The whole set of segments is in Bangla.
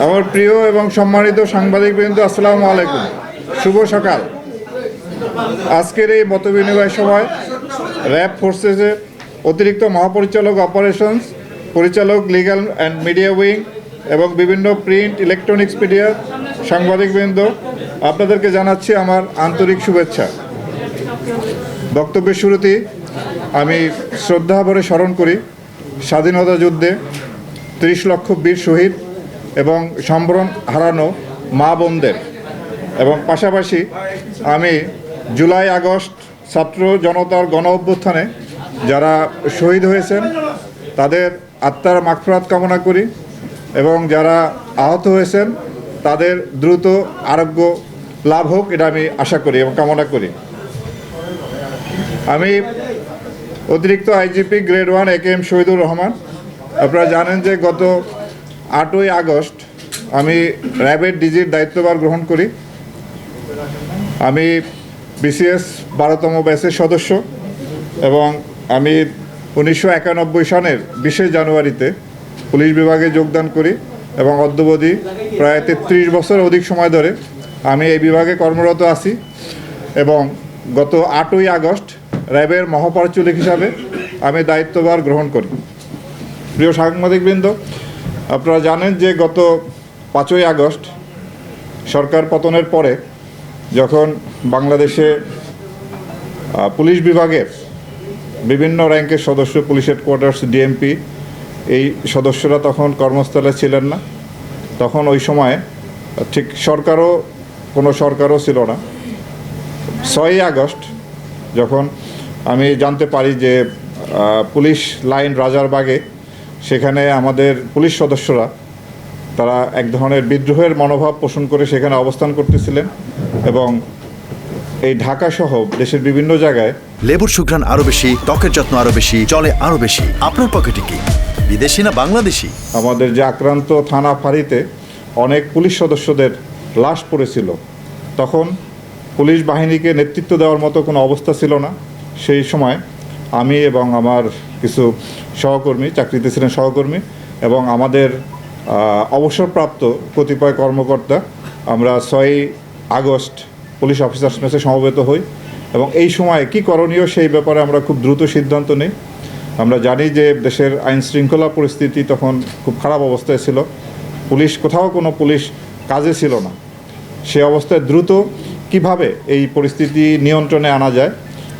আমার প্রিয় এবং সম্মানিত সাংবাদিকবৃন্দ, আসসালামু আলাইকুম, শুভ সকাল। আজকের এই মতবিনিময় সভায় র্যাব ফোর্সেসের অতিরিক্ত মহাপরিচালক অপারেশনস, পরিচালক লিগ্যাল অ্যান্ড মিডিয়া উইং এবং বিভিন্ন প্রিন্ট ইলেকট্রনিক্স মিডিয়ার সাংবাদিকবৃন্দ, আপনাদেরকে জানাচ্ছি আমার আন্তরিক শুভেচ্ছা। বক্তব্যের শুরুতেই আমি শ্রদ্ধাভরে স্মরণ করি স্বাধীনতা যুদ্ধে 30 লক্ষ বীর শহীদ এবং সম্বরণ হারানো মা বোনদের, এবং পাশাপাশি আমি জুলাই আগস্ট ছাত্র জনতার গণ অভ্যুত্থানে যারা শহীদ হয়েছেন তাদের আত্মার মাগফিরাত কামনা করি এবং যারা আহত হয়েছেন তাদের দ্রুত আরোগ্য লাভ হোক, এটা আমি আশা করি এবং কামনা করি। আমি অতিরিক্ত IGP grade 1 AKM Shahidur Rahman. আপনারা জানেন যে গত 8ই আগস্ট আমি র্যাবের ডিজির দায়িত্বভার গ্রহণ করি। আমি BCS 12তম ব্যাচের সদস্য এবং আমি 1991 সনের 20 জানুয়ারিতে পুলিশ বিভাগে যোগদান করি এবং অদ্যাবধি প্রায় 33 বছর অধিক সময় ধরে আমি এই বিভাগে কর্মরত আছি এবং গত 8ই আগস্ট র্যাবের মহাপরিচালক হিসাবে আমি দায়িত্বভার গ্রহণ করি। প্রিয় সাংবাদিকবৃন্দ, আপনারা জানেন যে গত 5ই আগস্ট সরকার পতনের পরে যখন বাংলাদেশে পুলিশ বিভাগের বিভিন্ন র্যাঙ্কের সদস্য, পুলিশ হেডকোয়ার্টার্স, ডিএমপি, এই সদস্যরা তখন কর্মস্থলে ছিলেন না। তখন ওই সময় ঠিক কোনো সরকারও ছিল না। 6ই আগস্ট যখন আমি জানতে পারি যে পুলিশ লাইন রাজারবাগে সেখানে আমাদের পুলিশ সদস্যরা তারা এক ধরনের বিদ্রোহের মনোভাব পোষণ করে সেখানে অবস্থান করতেছিলেন এবং এই ঢাকা সহ দেশের বিভিন্ন জায়গায় লেবুর সুঘ্রাণ আরো বেশি, ত্বকের যত্ন আরো বেশি, চলে আরো বেশি। আপনার পকেটে কি বিদেশি না বাংলাদেশি? আমাদের যে আক্রান্ত থানা ফাঁড়িতে অনেক পুলিশ সদস্যদের লাশ পড়েছিল। তখন পুলিশ বাহিনীকে নেতৃত্ব দেওয়ার মতো কোনো অবস্থা ছিল না। সেই সময় আমি এবং আমার কিছু সহকর্মী, চাকরিতে ছিলেন সহকর্মী, এবং আমাদের অবসরপ্রাপ্ত কতিপয় কর্মকর্তা আমরা 6ই আগস্ট পুলিশ অফিসার্স মেসে সমবেত হই এবং এই সময় কী করণীয় সেই ব্যাপারে আমরা খুব দ্রুত সিদ্ধান্ত নিই। আমরা জানি যে দেশের আইন শৃঙ্খলা পরিস্থিতি তখন খুব খারাপ অবস্থায় ছিল, কোনো পুলিশ কাজে ছিল না। সে অবস্থায় দ্রুত কিভাবে এই পরিস্থিতি নিয়ন্ত্রণে আনা যায়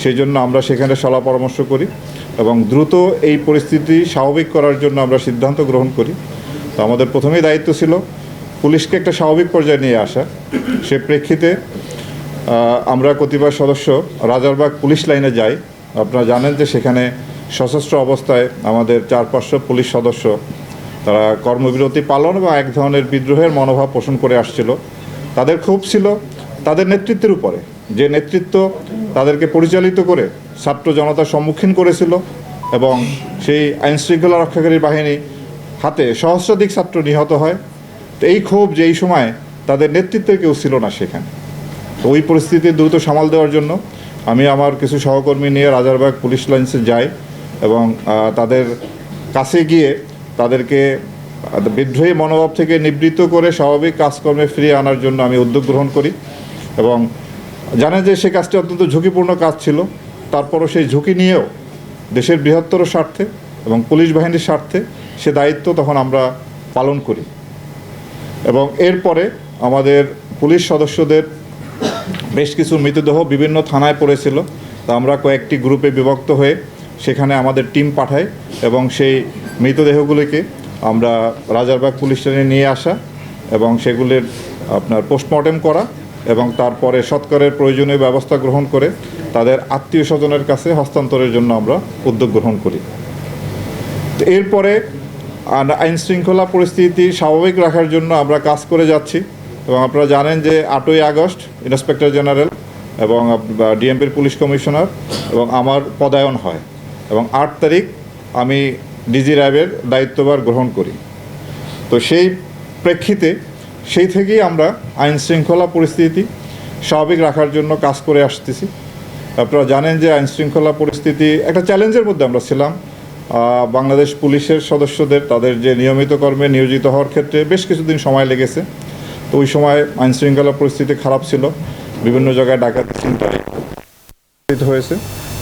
সেই জন্য আমরা সেখানে সলা পরামর্শ করি এবং দ্রুত এই পরিস্থিতি স্বাভাবিক করার জন্য আমরা সিদ্ধান্ত গ্রহণ করি। তো আমাদের প্রথমেই দায়িত্ব ছিল পুলিশকে একটা স্বাভাবিক পর্যায়ে নিয়ে আসা। সে প্রেক্ষিতে আমরা কতিপয় সদস্য রাজারবাগ পুলিশ লাইনে যাই। আপনারা জানেন যে সেখানে সশস্ত্র অবস্থায় আমাদের 400-500 পুলিশ সদস্য তারা কর্মবিরতি পালন বা এক ধরনের বিদ্রোহের মনোভাব পোষণ করে আসছিল। তাদের ক্ষোভ ছিল তাদের নেতৃত্বের উপরে, যে নেতৃত্ব তাদেরকে পরিচালিত করে ছাত্র জনতার সম্মুখীন করেছিল এবং সেই আইন শৃঙ্খলা রক্ষাকারী বাহিনী হাতে সহস্রাধিক ছাত্র নিহত হয়। তো এই ক্ষোভ যে এই সময় তাদের নেতৃত্বের কেউ ছিল না সেখানে। তো ওই পরিস্থিতি দ্রুত সামাল দেওয়ার জন্য আমি আমার কিছু সহকর্মী নিয়ে রাজারবাগ পুলিশ লাইন্সে যাই এবং তাদের কাছে গিয়ে তাদেরকে বিদ্রোহী মনোভাব থেকে নিবৃত্ত করে স্বাভাবিক কাজকর্মে ফিরিয়ে আনার জন্য আমি উদ্যোগ গ্রহণ করি এবং জানেন যে সে কাজটি অত্যন্ত ঝুঁকিপূর্ণ কাজ ছিল। তারপরও সেই ঝুঁকি নিয়েও দেশের বৃহত্তর স্বার্থে এবং পুলিশ বাহিনীর স্বার্থে সে দায়িত্ব তখন আমরা পালন করি এবং এরপরে আমাদের পুলিশ সদস্যদের বেশ কিছু মৃতদেহ বিভিন্ন থানায় পড়েছিল। তা আমরা কয়েকটি গ্রুপে বিভক্ত হয়ে সেখানে আমাদের টিম পাঠাই এবং সেই মৃতদেহগুলিকে আমরা রাজারবাগ পুলিশ স্টেশনে নিয়ে আসা এবং সেগুলির পোস্টমর্টেম করা এবং তারপরে সৎকারের প্রয়োজনীয় ব্যবস্থা গ্রহণ করে তাদের আত্মীয় স্বজনের কাছে হস্তান্তরের জন্য আমরা উদ্যোগ গ্রহণ করি। এরপরে আইন শৃঙ্খলা পরিস্থিতি স্বাভাবিক রাখার জন্য আমরা কাজ করে যাচ্ছি এবং আপনারা জানেন যে 8ই আগস্ট ইন্সপেক্টর জেনারেল এবং ডিএমপির পুলিশ কমিশনার এবং আমার পদায়ন হয় এবং 8 তারিখ আমি ডিজি র্যাবের দায়িত্বভার গ্রহণ করি। তো সেই প্রেক্ষিতে সেই থেকেই আমরা আইন শৃঙ্খলা পরিস্থিতি স্বাভাবিক রাখার জন্য কাজ করে আসতেছি। আপনারা জানেন যে আইন শৃঙ্খলা পরিস্থিতি একটা চ্যালেঞ্জের মধ্যে আমরা ছিলাম। বাংলাদেশ পুলিশের সদস্যদের তাদের যে নিয়মিত কর্মে নিয়োজিত হওয়ার ক্ষেত্রে বেশ কিছুদিন সময় লেগেছে। তো ওই সময় আইনশৃঙ্খলা পরিস্থিতি খারাপ ছিল, বিভিন্ন জায়গায় ডাকাতি ছিনতাই হয়েছে।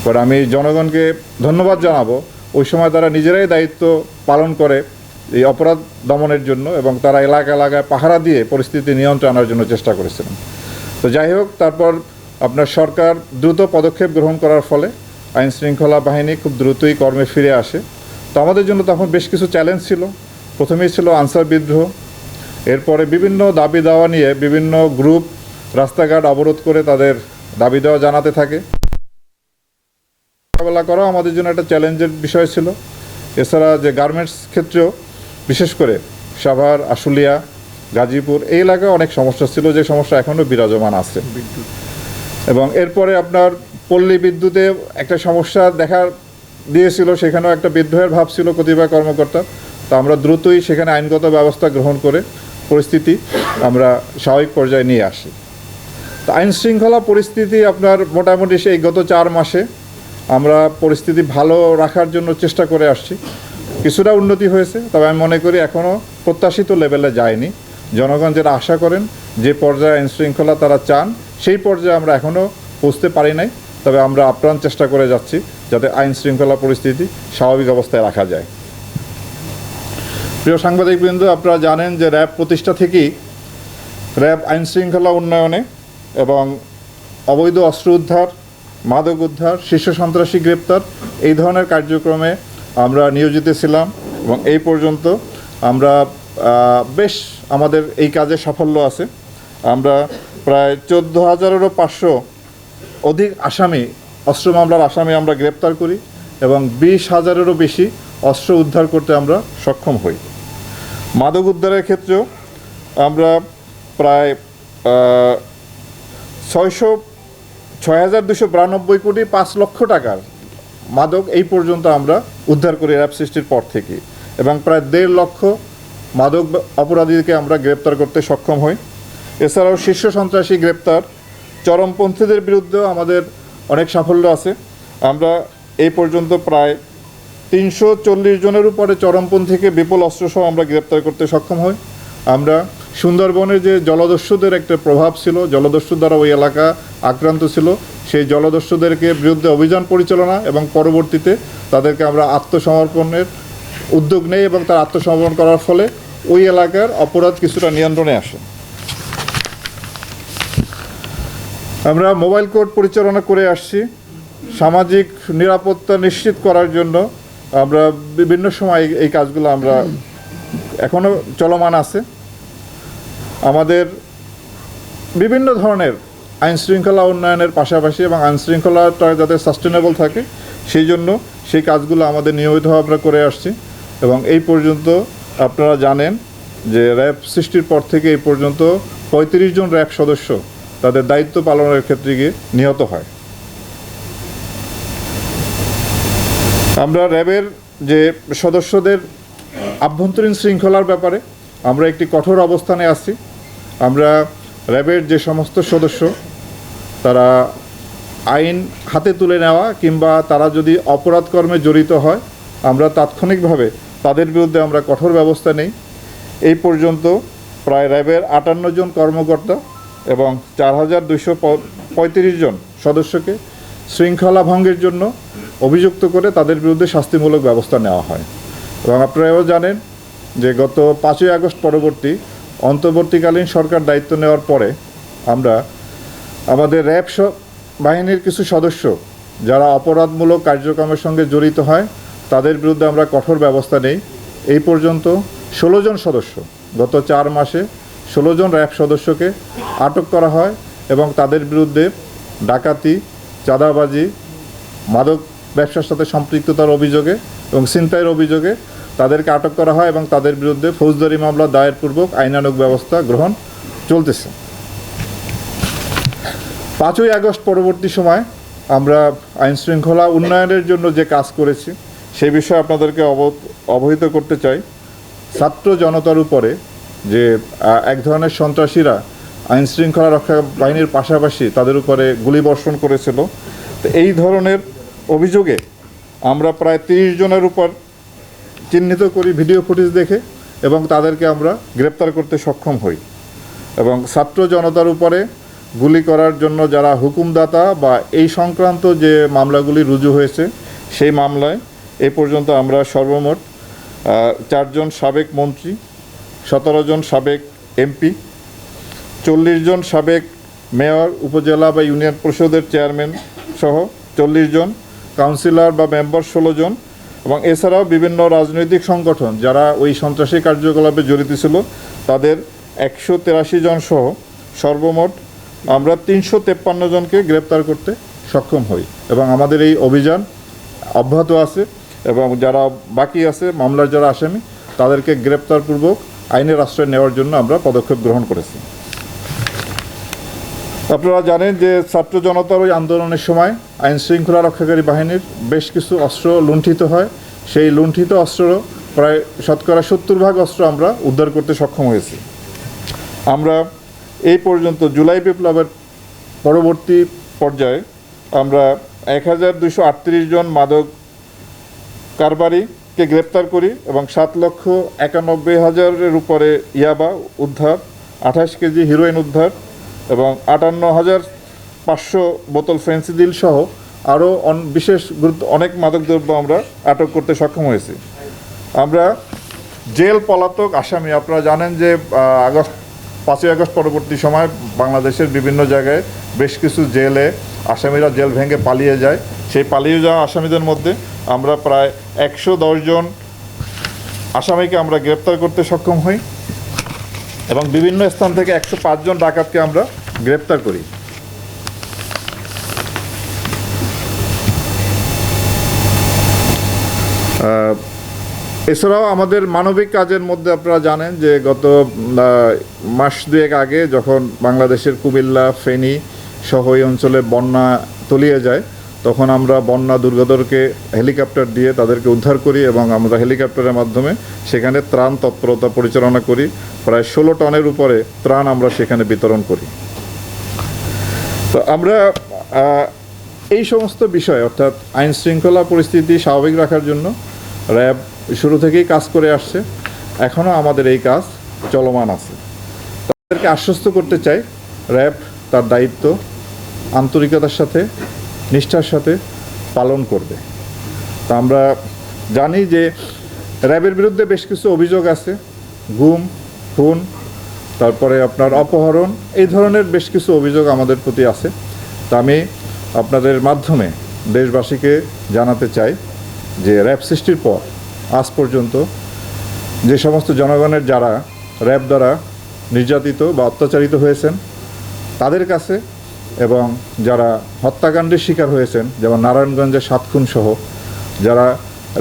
পরে আমি জনগণকে ধন্যবাদ জানাবো, ওই সময় তারা নিজেরাই দায়িত্ব পালন করে এই অপরাধ দমনের জন্য, এবং তারা এলাকায় পাহারা দিয়ে পরিস্থিতি নিয়ন্ত্রণে আনার জন্য চেষ্টা করেছিলেন। তো যাই হোক, তারপর আপনার সরকার দ্রুত পদক্ষেপ গ্রহণ করার ফলে আইনশৃঙ্খলা বাহিনী খুব দ্রুতই কর্মে ফিরে আসে। তো আমাদের জন্য তখন বেশ কিছু চ্যালেঞ্জ ছিল। প্রথমেই ছিল আনসার বিদ্রোহ, এরপরে বিভিন্ন দাবি দাওয়া নিয়ে বিভিন্ন গ্রুপ রাস্তাঘাট অবরোধ করে তাদের দাবি দেওয়া জানাতে থাকে। মোকাবেলা করাও আমাদের জন্য একটা চ্যালেঞ্জের বিষয় ছিল। এছাড়া যে গার্মেন্টস ক্ষেত্রেও বিশেষ করে সাভার, আশুলিয়া, গাজীপুর এই এলাকায় অনেক সমস্যা ছিল, যে সমস্যা এখনও বিরাজমান আছে। এবং এরপরে আপনার পল্লী বিদ্যুতে একটা সমস্যা দেখা দিয়েছিল, সেখানেও একটা বিদ্রোহের ভাব ছিল কতিপয় কর্মকর্তা। তো আমরা দ্রুতই সেখানে আইনগত ব্যবস্থা গ্রহণ করে পরিস্থিতি আমরা স্বাভাবিক পর্যায়ে নিয়ে আসি। তো আইনশৃঙ্খলা পরিস্থিতি আপনার মোটামুটি সেই গত 4 মাসে আমরা পরিস্থিতি ভালো রাখার জন্য চেষ্টা করে আসছি। কিছুটা উন্নতি হয়েছে, তবে আমি মনে করি এখনও প্রত্যাশিত লেভেলে যায়নি। জনগণ যেটা আশা করেন, যে পর্যায়ে আইনশৃঙ্খলা তারা চান, সেই পর্যায়ে আমরা এখনও পৌঁছতে পারি নাই। তবে আমরা আপ্রাণ চেষ্টা করে যাচ্ছি যাতে আইনশৃঙ্খলা পরিস্থিতি স্বাভাবিক অবস্থায় রাখা যায়। প্রিয় সাংবাদিকবৃন্দ, আপনারা জানেন যে র্যাব প্রতিষ্ঠা থেকেই র্যাব আইনশৃঙ্খলা উন্নয়নে এবং অবৈধ অস্ত্র উদ্ধার, মাদক উদ্ধার, শীর্ষ সন্ত্রাসী গ্রেপ্তার এই ধরনের কার্যক্রমে আমরা নিয়োজিত ছিলাম। এবং এই পর্যন্ত আমরা বেশ আমাদের এই কাজে সাফল্য আছে। আমরা প্রায় 14,500 অধিক আসামি, অস্ত্র মামলার আসামি আমরা গ্রেপ্তার করি, এবং 20,000-এরও বেশি অস্ত্র উদ্ধার করতে আমরা সক্ষম হই। মাদক উদ্ধারের ক্ষেত্রেও আমরা প্রায় 6,292 কোটি 5 লক্ষ টাকার মাদক এই পর্যন্ত আমরা উদ্ধার করি র্যাব সৃষ্টির পর থেকে, এবং প্রায় 1.5 লক্ষ মাদক অপরাধীকে আমরা গ্রেপ্তার করতে সক্ষম হই। এছাড়াও শীর্ষ সন্ত্রাসী গ্রেপ্তার, চরমপন্থীদের বিরুদ্ধেও আমাদের অনেক সাফল্য আছে। আমরা এই পর্যন্ত প্রায় 340 জনের উপরে চরমপন্থীকে বিপুল অস্ত্রসহ আমরা গ্রেপ্তার করতে সক্ষম হই। আমরা সুন্দরবনে যে জলদস্যুদের একটা প্রভাব ছিল, জলদস্যু দ্বারা ওই এলাকা আক্রান্ত ছিল, সেই জলদস্যুদেরকে বিরুদ্ধে অভিযান পরিচালনা এবং পরবর্তীতে তাদেরকে আমরা আত্মসমর্পণের উদ্যোগ নেই, এবং তার আত্মসমর্পণ করার ফলে ওই এলাকার অপরাধ কিছুটা নিয়ন্ত্রণে আসে। আমরা মোবাইল কোর্ট পরিচালনা করে আসছি। সামাজিক নিরাপত্তা নিশ্চিত করার জন্য আমরা বিভিন্ন সময় এই কাজগুলো আমরা এখনও চলমান আছে। আমাদের বিভিন্ন ধরনের আইনশৃঙ্খলা উন্নয়নের পাশাপাশি এবং আইনশৃঙ্খলাটা যাতে সাস্টেনেবল থাকে সেই জন্য সেই কাজগুলো আমাদের নিয়মিতভাবে আমরা করে আসছি। এবং এই পর্যন্ত আপনারা জানেন যে র্যাব সৃষ্টির পর থেকে এই পর্যন্ত 35 জন র্যাব সদস্য তাদের দায়িত্ব পালনের ক্ষেত্রে গিয়ে নিহত হয়। আমরা র্যাবের যে সদস্যদের আভ্যন্তরীণ শৃঙ্খলার ব্যাপারে আমরা একটি কঠোর অবস্থানে আছি। আমরা র্যাবের যে সমস্ত সদস্য তারা আইন হাতে তুলে নেওয়া কিংবা তারা যদি অপরাধ কর্মে জড়িত হয়, আমরা তাৎক্ষণিকভাবে তাদের বিরুদ্ধে আমরা কঠোর ব্যবস্থা নেই। এই পর্যন্ত প্রায় র্যাবের 58 জন কর্মকর্তা এবং 4,235 জন সদস্যকে শৃঙ্খলা ভঙ্গের জন্য অভিযুক্ত করে তাদের বিরুদ্ধে শাস্তিমূলক ব্যবস্থা নেওয়া হয়। এবং আপনারাও জানেন যে গত 5ই আগস্ট পরবর্তী অন্তর্বর্তীকালীন সরকার দায়িত্ব নেওয়ার পরে আমরা আমাদের র্যাব বাহিনীর কিছু সদস্য যারা অপরাধমূলক কার্যক্রমের সঙ্গে জড়িত হয় তাদের বিরুদ্ধে আমরা কঠোর ব্যবস্থা নেই। এই পর্যন্ত 16 জন সদস্য, গত 4 মাসে 16 জন র্যাব সদস্যকে আটক করা হয় এবং তাদের বিরুদ্ধে ডাকাতি, চাঁদাবাজি, মাদক ব্যবসার সাথে সম্পৃক্ততার অভিযোগে এবং ছিনতাইয়ের অভিযোগে তাদেরকে আটক করা হয় এবং তাদের বিরুদ্ধে ফৌজদারি মামলা দায়েরপূর্বক আইনানুগ ব্যবস্থা গ্রহণ চলতেছে। 5ই আগস্ট পরবর্তী সময় আমরা আইনশৃঙ্খলা উন্নয়নের জন্য যে কাজ করেছি সেই বিষয়ে আপনাদেরকে অবহিত করতে চাই। ছাত্র জনতার উপরে যে এক ধরনের সন্ত্রাসীরা আইনশৃঙ্খলা রক্ষা বাহিনীর পাশাপাশি তাদের উপরে গুলিবর্ষণ করেছিল, তো এই ধরনের অভিযোগে আমরা প্রায় 30 জনের উপর চিহ্নিত করি ভিডিও ফুটেজ দেখে, এবং তাদেরকে আমরা গ্রেপ্তার করতে সক্ষম হই। এবং ছাত্র জনতার উপরে গুলি করার জন্য যারা হুকুমদাতা বা এই সংক্রান্ত যে মামলাগুলি রুজু হয়েছে, সেই মামলায় এ পর্যন্ত আমরা সর্বমোট 4 জন সাবেক মন্ত্রী, 17 জন সাবেক এমপি, 40 জন সাবেক মেয়র, উপজেলা বা ইউনিয়ন পরিষদের চেয়ারম্যান সহ 40 জন, কাউন্সিলর বা মেম্বার 16 জন, এবং এছাড়াও বিভিন্ন রাজনৈতিক সংগঠন যারা ওই সন্ত্রাসী কার্যকলাপে জড়িত ছিল তাদের 183 জন সহ সর্বমোট আমরা 353 জনকে গ্রেপ্তার করতে সক্ষম হই। এবং আমাদের এই অভিযান অব্যাহত আছে, এবং যারা বাকি আছে মামলার যারা আসামি তাদেরকে গ্রেপ্তারপূর্বক আইনের আশ্রয় নেওয়ার জন্য আমরা পদক্ষেপ গ্রহণ করেছি। আপনারা জানেন যে ছাত্র জনতার ওই আন্দোলনের সময় আইন শৃঙ্খলা রক্ষাকারী বাহিনীর বেশ কিছু অস্ত্র লুণ্ঠিত হয়। সেই লুণ্ঠিত অস্ত্র প্রায় 70% অস্ত্র আমরা উদ্ধার করতে সক্ষম হয়েছি। আমরা এই পর্যন্ত জুলাই বিপ্লবের পরবর্তী পর্যায়ে আমরা 1238 জন মাদক কারবারিকে গ্রেপ্তার করি এবং 7,91,000-এর উপরে ইয়াবা উদ্ধার, 28 কেজি হিরোইন উদ্ধার এবং 58,500 বোতল ফেন্সিডিল সহ আরও বিশেষ অনেক মাদকদ্রব্য আমরা আটক করতে সক্ষম হয়েছি। আমরা জেল পলাতক আসামি, আপনারা জানেন যে 5ই আগস্ট পরবর্তী সময় বাংলাদেশের বিভিন্ন জায়গায় বেশ কিছু জেলে আসামিরা জেল ভেঙে পালিয়ে যায়। সেই পালিয়ে যাওয়া আসামিদের মধ্যে আমরা প্রায় 110 জন আসামিকে আমরা গ্রেপ্তার করতে সক্ষম হই এবং বিভিন্ন স্থান থেকে 105 জন ডাকাতকে আমরা গ্রেপ্তার করি। এছাড়াও আমাদের মানবিক কাজের মধ্যে আপনারা জানেন যে গত মাস দুয়েক আগে যখন বাংলাদেশের কুমিল্লা, ফেনী সহ এই অঞ্চলে বন্যা তলিয়ে যায়, তখন আমরা বন্যা দুর্গতকে হেলিকপ্টার দিয়ে তাদেরকে উদ্ধার করি এবং আমরা হেলিকপ্টারের মাধ্যমে সেখানে ত্রাণ তৎপরতা পরিচালনা করি। প্রায় 16 টনের উপরে ত্রাণ আমরা সেখানে বিতরণ করি। তো আমরা এই সমস্ত বিষয় অর্থাৎ আইন শৃঙ্খলা পরিস্থিতি স্বাভাবিক রাখার জন্য র্যাব শুরু থেকেই কাজ করে আসছে, এখনও আমাদের এই কাজ চলমান আছে। তাদেরকে আশ্বস্ত করতে চাই র্যাব তার দায়িত্ব আন্তরিকতার সাথে, নিষ্ঠার সাথে পালন করবে। তা আমরা জানি যে র্যাবের বিরুদ্ধে বেশ কিছু অভিযোগ আছে, গুম, খুন, তারপরে আপনার অপহরণ, এই ধরনের বেশ কিছু অভিযোগ আমাদের প্রতি আছে। তা আমি আপনাদের মাধ্যমে দেশবাসীকে জানাতে চাই যে র্যাব সৃষ্টির পর আজ পর্যন্ত যে সমস্ত জনগণের যারা র্যাব দ্বারা নির্যাতিত বা অত্যাচারিত হয়েছেন তাদের কাছে, এবং যারা হত্যাকাণ্ডের শিকার হয়েছেন যেমন নারায়ণগঞ্জের 7 খুন সহ যারা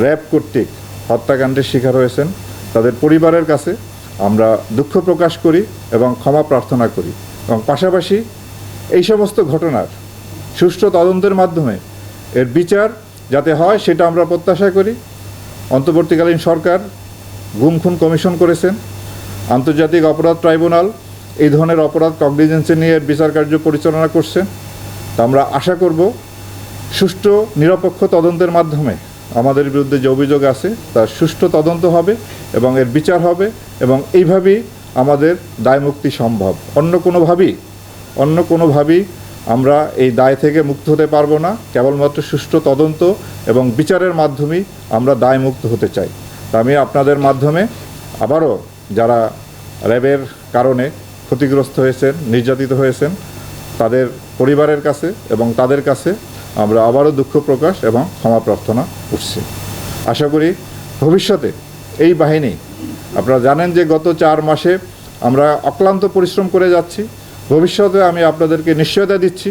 র্যাব কর্তৃক হত্যাকাণ্ডের শিকার হয়েছেন তাদের পরিবারের কাছে আমরা দুঃখ প্রকাশ করি এবং ক্ষমা প্রার্থনা করি। এবং পাশাপাশি এই সমস্ত ঘটনার সুষ্ঠু তদন্তের মাধ্যমে এর বিচার যাতে হয় সেটা আমরা প্রত্যাশা করি। অন্তর্বর্তীকালীন সরকার গুম খুন কমিশন করেছেন, আন্তর্জাতিক অপরাধ ট্রাইব্যুনাল এই ধরনের অপরাধ কগনিজেন্সে নিয়ে বিচার কার্য পরিচালনা করছেন। তা আমরা আশা করব সুষ্ঠু নিরপেক্ষ তদন্তের মাধ্যমে আমাদের বিরুদ্ধে যে অভিযোগ আছে তার সুষ্ঠু তদন্ত হবে এবং এর বিচার হবে, এবং এইভাবেই আমাদের দায়মুক্তি সম্ভব। অন্য কোনোভাবেই আমরা এই দায় থেকে মুক্ত হতে পারবো না। কেবলমাত্র সুষ্ঠু তদন্ত এবং বিচারের মাধ্যমেই আমরা দায়মুক্ত হতে চাই। তা আমি আপনাদের মাধ্যমে আবারও যারা র্যাবের কারণে ক্ষতিগ্রস্ত হয়েছেন, নির্যাতিত হয়েছেন তাদের পরিবারের কাছে এবং তাদের কাছে আমরা আবারও দুঃখ প্রকাশ এবং ক্ষমা প্রার্থনা করছি। আশা করি ভবিষ্যতে এই বাহিনী, আপনারা জানেন যে গত 4 মাসে আমরা অক্লান্ত পরিশ্রম করে যাচ্ছি। ভবিষ্যতে আমি আপনাদেরকে নিশ্চয়তা দিচ্ছি,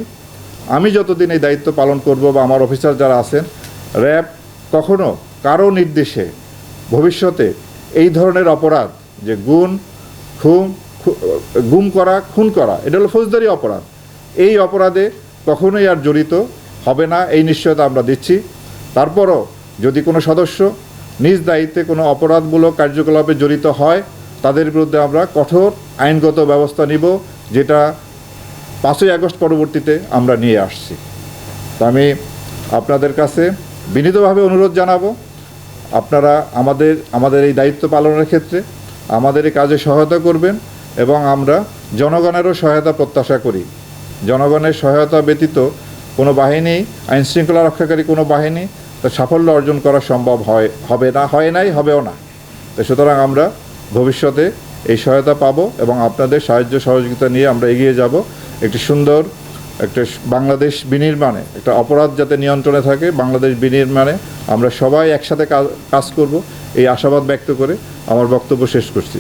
আমি যতদিন এই দায়িত্ব পালন করব বা আমার অফিসার যারা আছেন, র্যাব কখনো কারো নির্দেশে ভবিষ্যতে এই ধরনের অপরাধ যে গুম করা, খুন করা, এটা হলো ফৌজদারি অপরাধ, এই অপরাধে কখনোই আর জড়িত হবে না, এই নিশ্চয়তা আমরা দিচ্ছি। তারপরও যদি কোনো সদস্য নিজ দায়িত্বে কোনো অপরাধমূলক কার্যকলাপে জড়িত হয় তাদের বিরুদ্ধে আমরা কঠোর আইনগত ব্যবস্থা নিব, যেটা 5ই আগস্ট পরবর্তীতে আমরা নিয়ে আসছি। তা আমি আপনাদের কাছে বিনীতভাবে অনুরোধ জানাবো আপনারা আমাদের এই দায়িত্ব পালনের ক্ষেত্রে আমাদের এই কাজে সহায়তা করবেন এবং আমরা জনগণেরও সহায়তা প্রত্যাশা করি। জনগণের সহায়তা ব্যতীত কোনো বাহিনী, আইনশৃঙ্খলা রক্ষাকারী কোনো বাহিনী তার সাফল্য অর্জন করা সম্ভব হবেও না। তো সুতরাং আমরা ভবিষ্যতে এই সহায়তা পাবো এবং আপনাদের সাহায্য সহযোগিতা নিয়ে আমরা এগিয়ে যাব একটি সুন্দর একটা বাংলাদেশ বিনির্মাণে, একটা অপরাধ যাতে নিয়ন্ত্রণে থাকে, বাংলাদেশ বিনির্মাণে আমরা সবাই একসাথে কাজ করব, এই আশাবাদ ব্যক্ত করে আমার বক্তব্য শেষ করছি।